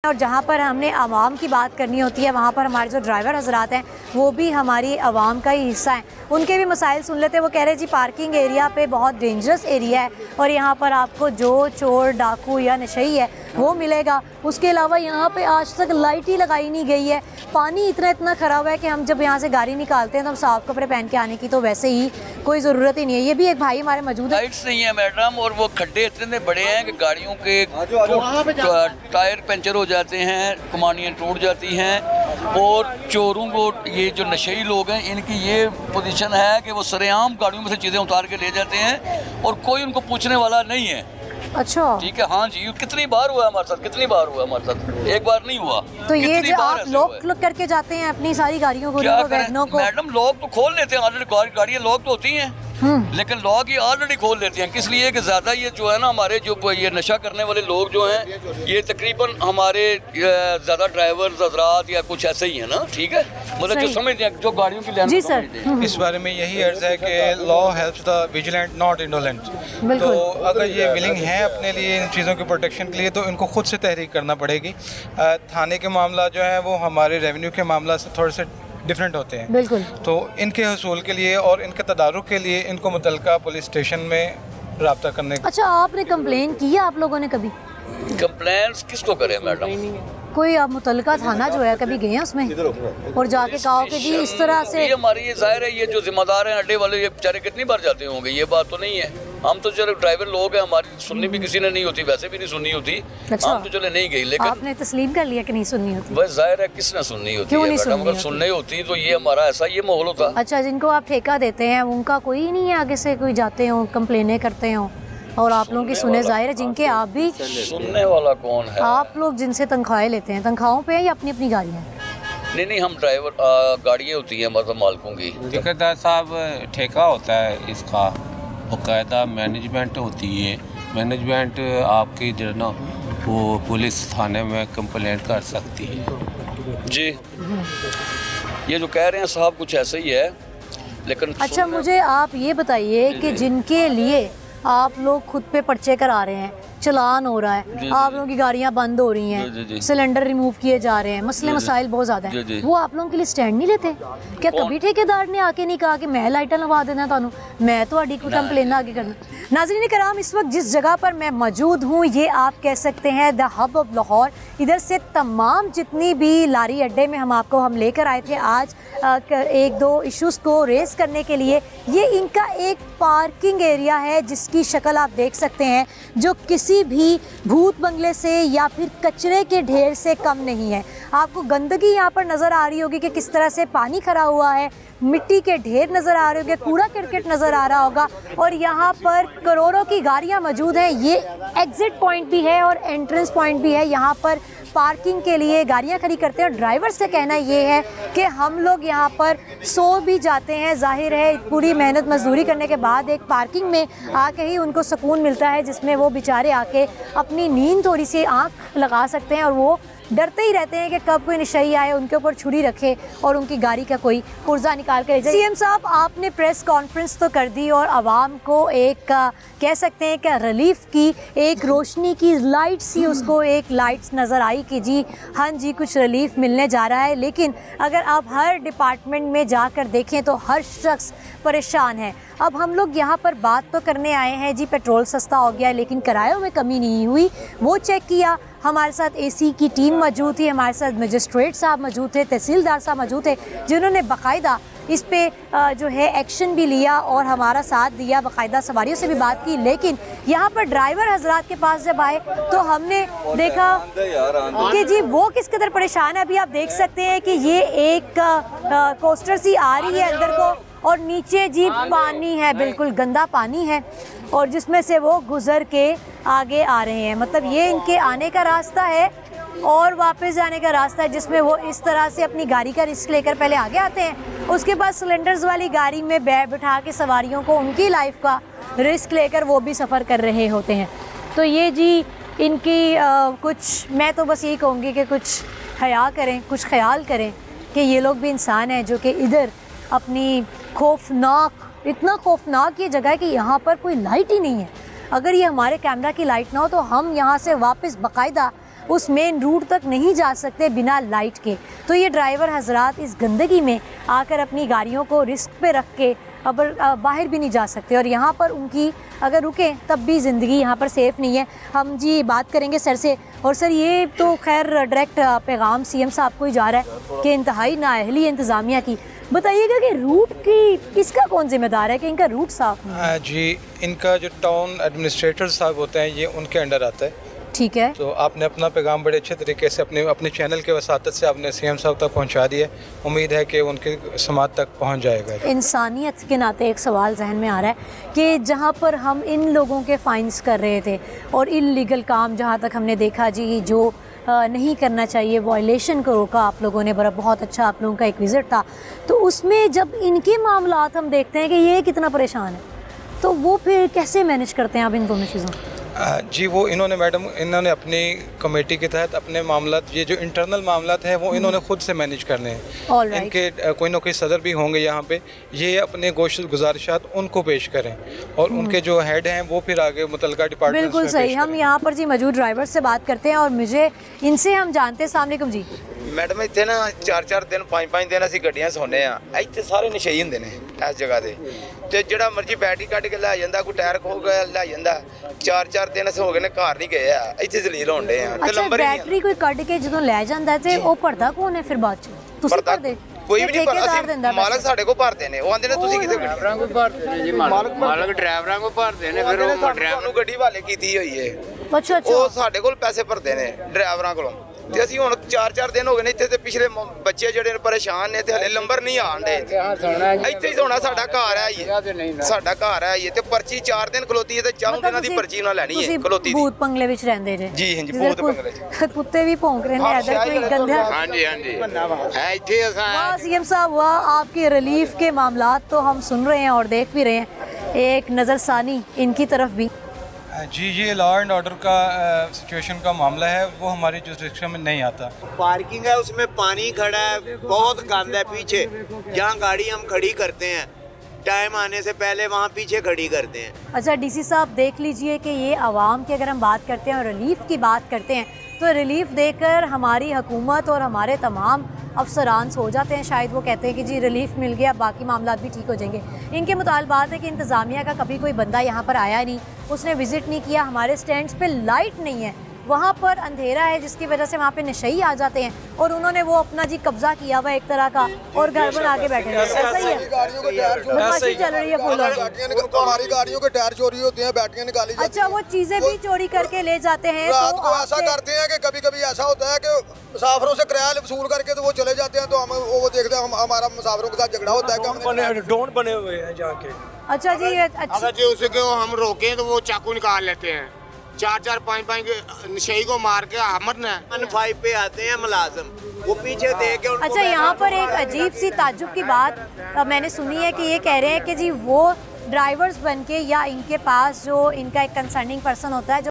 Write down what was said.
और जहाँ पर हमने आवाम की बात करनी होती है वहाँ पर हमारे जो ड्राइवर हजरात हैं वो भी हमारी आवाम का ही हिस्सा हैं। उनके भी मसाइल सुन लेते हैं। वो कह रहे हैं जी पार्किंग एरिया पे बहुत डेंजरस एरिया है और यहाँ पर आपको जो चोर डाकू या नशई है वो मिलेगा। उसके अलावा यहाँ पे आज तक लाइट ही लगाई नहीं गई है। पानी इतना ख़राब है कि हम जब यहाँ से गाड़ी निकालते हैं तो हम साफ़ कपड़े पहन के आने की तो वैसे ही कोई ज़रूरत ही नहीं है। ये भी एक भाई हमारे मौजूद है। लाइट्स नहीं है मैडम, और वो खड्डे इतने बड़े हैं कि गाड़ियों के टायर पंचर हो जाते हैं, कमानियाँ टूट जाती हैं। और चोरों को, ये जो नशेई लोग हैं, इनकी ये पोजीशन है कि वो सरेआम गाड़ियों में से चीज़ें उतार के ले जाते हैं और कोई उनको पूछने वाला नहीं है। अच्छा, ठीक है। हाँ जी, कितनी बार हुआ हमारे साथ, कितनी बार हुआ हमारे साथ, एक बार नहीं हुआ। तो ये जो आप लॉक करके जाते हैं अपनी सारी गाड़ियों को, वैगनों को? मैडम लॉक तो खोल लेते हैं ऑलरेडी, गाड़ियाँ लॉक तो होती हैं लेकिन लॉक ये ऑलरेडी खोल लेते हैं। किस लिए कि ज़्यादा ये जो है ना हमारे जो ये नशा करने वाले लोग जो हैं ये तकरीबन हमारे ज़्यादा ड्राइवर हजरात या कुछ ऐसे ही है ना। ठीक है, मतलब जो समझते हैं, जो गाड़ियों की लाइन। जी सर, इस बारे में यही अर्ज है कि law helps the vigilant not indolent. तो अगर ये विलिंग हैं अपने लिए इन चीज़ों की प्रोटेक्शन के लिए तो इनको खुद से तहरीक करना पड़ेगी। थाने के मामला जो है वो हमारे रेवेन्यू के मामला से थोड़े से डिफरेंट होते हैं। बिल्कुल। तो इनके हसूल के लिए और इनके तदारुक के लिए इनको मुतल्लिका पुलिस स्टेशन में रब्ता करने। अच्छा, आपने कंप्लेन की है आप लोगों ने कभी? कंप्लेंट किसको करें मैडम? कोई आप मुतल्लिका थाना जो है कभी गए हैं उसमें और जाके कहा कि जी इस तरह से? ये हमारी ये जाहिर है, ये जो जिम्मेदार हैं अड्डे वाले, ये बेचारे कितनी बार जाते होंगे, ये बात तो नहीं है। हम तो चलो ड्राइवर लोग हैं, हमारी सुननी भी किसी ने नहीं होती, वैसे भी नहीं सुननी होती। अच्छा। हम तो चले नहीं गई, लेकिन आपने तस्लीम कर लिया कि नहीं सुननी होती? बस जाहिर है किसने सुननी होती क्यों है नहीं मैडम, सुननी अगर सुननी होती तो ये हमारा ऐसा ये माहौल होता। अच्छा, जिनको आप ठेका देते हैं उनका कोई नहीं है आगे से कोई जाते हो कंप्लेनें करते हो और आप लोगों की सुने? जाहिर है जिनके आप भी सुनने वाला कौन है? आप लोग जिनसे तनख्वाहें लेते हैं, तनख्वाहों पे या अपनी अपनी गाड़ियाँ? नहीं, हम ड्राइवर, गाड़ियाँ होती हैं मतलब मालकों की। ठेकेदार साहब ठेका होता है, इसका बाकायदा मैनेजमेंट होती है। मैनेजमेंट आपकी जो ना वो पुलिस थाने में कंप्लेंट कर सकती है। जी, ये जो कह रहे हैं साहब कुछ ऐसा ही है, लेकिन अच्छा मुझे आप ये बताइए कि जिनके लिए आप लोग खुद पे पर्चे करा रहे हैं, चलान हो रहा है, आप लोगों की गाड़ियां बंद हो रही हैं, सिलेंडर रिमूव किए जा रहे हैं, मसले मसाइल बहुत ज़्यादा हैं, वो आप लोगों के लिए स्टैंड नहीं लेते? क्या कभी ठेकेदार ने आके नहीं कहा कि मैं लाइटां लगा देना थानू, मैं तो अड़ी को कंप्लेन आगे करना? नाज़रीन कराम, इस वक्त जिस जगह पर मैं मौजूद हूँ ये आप कह सकते हैं द हब ऑफ लाहौर। इधर से तमाम जितनी भी लारी अड्डे में हम लेकर आए थे आज एक दो इश्यूज़ को रेस करने के लिए। ये इनका एक पार्किंग एरिया है जिसकी शक्ल आप देख सकते हैं, जो किसी भी भूत बंगले से या फिर कचरे के ढेर से कम नहीं है। आपको गंदगी यहाँ पर नज़र आ रही होगी कि किस तरह से पानी खड़ा हुआ है, मिट्टी के ढेर नज़र आ रहे होंगे, कूड़ा करकट नज़र आ रहा होगा और यहाँ पर करोड़ों की गाड़ियाँ मौजूद हैं। ये एग्ज़िट पॉइंट भी है और एंट्रेंस पॉइंट भी है। यहाँ पर पार्किंग के लिए गाड़ियाँ खड़ी करते हैं और ड्राइवर्स का कहना ये है कि हम लोग यहाँ पर सो भी जाते हैं। जाहिर है पूरी मेहनत मजदूरी करने के बाद एक पार्किंग में आके ही उनको सुकून मिलता है जिसमें वो बेचारे आके अपनी नींद थोड़ी सी आँख लगा सकते हैं और वो डरते ही रहते हैं कि कब कोई नशई आए उनके ऊपर छुरी रखे और उनकी गाड़ी का कोई पुर्जा निकाल कर ले जाए। सीएम साहब, आपने प्रेस कॉन्फ्रेंस तो कर दी और आवाम को एक कह सकते हैं कि रिलीफ की, एक रोशनी की लाइट सी उसको एक लाइट्स नज़र आई कि जी हाँ जी कुछ रिलीफ मिलने जा रहा है। लेकिन अगर आप हर डिपार्टमेंट में जाकर देखें तो हर शख्स परेशान है। अब हम लोग यहाँ पर बात तो करने आए हैं जी पेट्रोल सस्ता हो गया लेकिन किरायों में कमी नहीं हुई, वो चेक किया। हमारे साथ एसी की टीम मौजूद थी, हमारे साथ मजिस्ट्रेट साहब मौजूद थे, तहसीलदार साहब मौजूद थे जिन्होंने बाकायदा इस पे जो है एक्शन भी लिया और हमारा साथ दिया, बाकायदा सवारियों से भी बात की। लेकिन यहाँ पर ड्राइवर हजरात के पास जब आए तो हमने देखा कि जी वो किस कदर परेशान है। अभी आप देख सकते हैं कि ये एक कोस्टर सी आ रही है अंदर को और नीचे जी पानी है, बिल्कुल गंदा पानी है और जिसमें से वो गुजर के आगे आ रहे हैं। मतलब ये इनके आने का रास्ता है और वापस जाने का रास्ता है जिसमें वो इस तरह से अपनी गाड़ी का रिस्क लेकर पहले आगे आते हैं, उसके बाद सिलेंडर्स वाली गाड़ी में बिठा के सवारियों को उनकी लाइफ का रिस्क लेकर वो भी सफ़र कर रहे होते हैं। तो ये जी इनकी कुछ, मैं तो बस यही कहूँगी कि कुछ हया करें, कुछ ख्याल करें कि ये लोग भी इंसान हैं जो कि इधर अपनी खौफनाक, इतना खौफनाक ये जगह है कि यहाँ पर कोई लाइट ही नहीं है। अगर ये हमारे कैमरा की लाइट ना हो तो हम यहाँ से वापस बाकायदा उस मेन रूट तक नहीं जा सकते बिना लाइट के। तो ये ड्राइवर हजरात इस गंदगी में आकर अपनी गाड़ियों को रिस्क पे रख के अब बाहर भी नहीं जा सकते, और यहाँ पर उनकी अगर रुकें तब भी ज़िंदगी यहाँ पर सेफ़ नहीं है। हम जी बात करेंगे सर से। और सर ये तो खैर डायरेक्ट पैगाम सीएम साहब को ही जा रहा है कि इंतहाई नाअहली इंतज़ामिया की। बताइएगा कि रूट की इसका कौन जिम्मेदार है कि इनका रूट साफ नहीं है? जी, इनका जो टाउन एडमिनिस्ट्रेटर साहब होते हैं ये उनके अंडर आता है। ठीक है, तो आपने अपना पैगाम बड़े अच्छे तरीके से अपने चैनल के वसातत से आपने सीएम साहब तक पहुंचा दिया। उम्मीद है कि उनके समात तक पहुंच जाएगा। इंसानियत के नाते एक सवाल जहन में आ रहा है कि जहां पर हम इन लोगों के फाइन्स कर रहे थे और इल्लीगल काम जहां तक हमने देखा जी जो नहीं करना चाहिए, वायलेशन को रोका आप लोगों ने, बहुत अच्छा आप लोगों का एक विज़िट था, तो उसमें जब इनके मामलात हम देखते हैं कि ये कितना परेशान है, तो वो फिर कैसे मैनेज करते हैं आप इन दोनों चीज़ों? जी वो इन्होंने अपनी कमेटी के तहत अपने मामलात, ये जो इंटरनल मामलात हैं वो इन्होंने खुद से मैनेज करने हैं। इनके कोई ना कोई सदर भी होंगे यहाँ पे, ये अपने गुजारिशात उनको पेश करें और उनके जो हेड हैं वो फिर आगे मुतलका डिपार्टमेंट। बिल्कुल सही। हम यहाँ पर जी मौजूद ड्राइवर से बात करते हैं और मुझे इनसे हम जानते हैं। अस्सलाम वालेकुम जी। मैडम इतने ना 4-4 दिन 5-5 दिन असी गड्डियां सोने आ, इतने सारे नशेई होंगे ने इस जगह से, तो जो मर्जी बैटरी कट के लै जाता, कोई टायर खो के लै जाता। 4-4 दिन अस हो गए ने घर नहीं गए, इतने जलील होने हैं। अच्छा, बैटरी कोई कट के जो लै जाता है तो वो भरदा कौन है फिर बाद च? तुसी भरदे? कोई भी नहीं भरदा, मालक साडे को भरदे ने। वो आंदे ने तुसी किते ड्राइवरां को भरदे ने जी, मालक ड्राइवरां को भरदे ने, फिर वो ड्राइवर ਨੂੰ ਗੱਡੀ ਵਾਲੇ ਕੀਤੀ ਹੋਈ ਹੈ। अच्छा, ਉਹ ਸਾਡੇ ਕੋਲ ਪੈਸੇ ਭਰਦੇ ਨੇ ਡਰਾਈਵਰਾਂ ਕੋਲੋਂ, ਤੇ ਅਸੀਂ ਹੁਣ 4-4 ਦਿਨ ਹੋ ਗਏ ਨੇ ਇੱਥੇ, ਤੇ ਪਿਛਲੇ ਬੱਚੇ ਜਿਹੜੇ ਪਰੇਸ਼ਾਨ ਨੇ ਤੇ ਹਲੇ ਨੰਬਰ ਨਹੀਂ ਆਉਂਦੇ। ਇੱਥੇ ਹੀ ਸੋਣਾ ਸਾਡਾ ਘਰ ਹੈ ਇਹ, ਸਾਡਾ ਘਰ ਹੈ ਇਹ, ਤੇ ਪਰਚੀ 4 ਦਿਨ ਖਲੋਤੀ ਹੈ ਤੇ 4 ਦਿਨਾਂ ਦੀ ਪਰਚੀ ਉਹਨਾਂ ਲੈਣੀ ਹੈ ਖਲੋਤੀ ਦੀ। ਭੂਤ ਬੰਗਲੇ ਵਿੱਚ ਰਹਿੰਦੇ ਜੇ? ਜੀ ਹਾਂਜੀ, ਭੂਤ ਬੰਗਲੇ ਚ ਕੁੱਤੇ ਵੀ ਭੌਂਕ ਰਹੇ ਨੇ ਇਧਰ, ਕੋਈ गंदा। ਹਾਂਜੀ ਹਾਂਜੀ, ਹੈ ਇੱਥੇ ਅਸਾਂ। वाह सीएम साहब वाह, आपके रिलीफ के मामलात तो हम सुन रहे हैं और देख भी रहे हैं, एक नज़रसानी इनकी तरफ भी। जी ये लॉ एंड ऑर्डर का सिचुएशन का मामला है, वो हमारी जुरिस्डिक्शन में नहीं आता। पार्किंग है उसमें पानी खड़ा है, बहुत गंद है पीछे, जहाँ गाड़ी हम खड़ी करते हैं टाइम आने से पहले वहाँ पीछे खड़ी करते हैं। अच्छा डीसी साहब देख लीजिए कि ये आवाम की अगर हम बात करते हैं और रिलीफ की बात करते हैं तो रिलीफ देकर हमारी हुकूमत और हमारे तमाम अफसरान सो जाते हैं। शायद वो कहते हैं कि जी रिलीफ मिल गया, बाकी मामला भी ठीक हो जाएंगे। इनके मुतालबात है कि इंतज़ामिया का कभी कोई बंदा यहाँ पर आया नहीं, उसने विज़िट नहीं किया, हमारे स्टैंड्स पे लाइट नहीं है, वहाँ पर अंधेरा है जिसकी वजह से वहाँ पे नशई आ जाते हैं और उन्होंने वो अपना जी कब्जा किया हुआ एक तरह का और घर बना के बैठे हैं। ऐसा ही है, बदमाशी चल रही है फूलों की। हमारी गाड़ियों के टायर चोरी होते हैं, बैटरियां निकाली जाती हैं। अच्छा, वो चीजें भी चोरी करके ले जाते हैं। रात को ऐसा करते हैं कि कभी कभी ऐसा होता है कि मुसाफिरों से किराया वसूल करके तो वो चले जाते हैं, तो हम वो देखते हैं हमारा मुसाफिरों के साथ झगड़ा होता है कि डोंट बने हुए हैं जाके। अच्छा जी, अगर जो उसको हम रोकें तो वो चाकू निकाल लेते हैं। 4-4 5-5 नशेई को मार के हमद ने 1-5 पे आते हैं मुलाजिम, वो पीछे देख के। अच्छा, यहाँ पर एक अजीब सी ताज्जुब की बात मैंने सुनी है कि ये कह रहे हैं कि जी वो ड्राइवर्स बन के या इनके पास जो इनका एक कंसर्निंग पर्सन होता है जो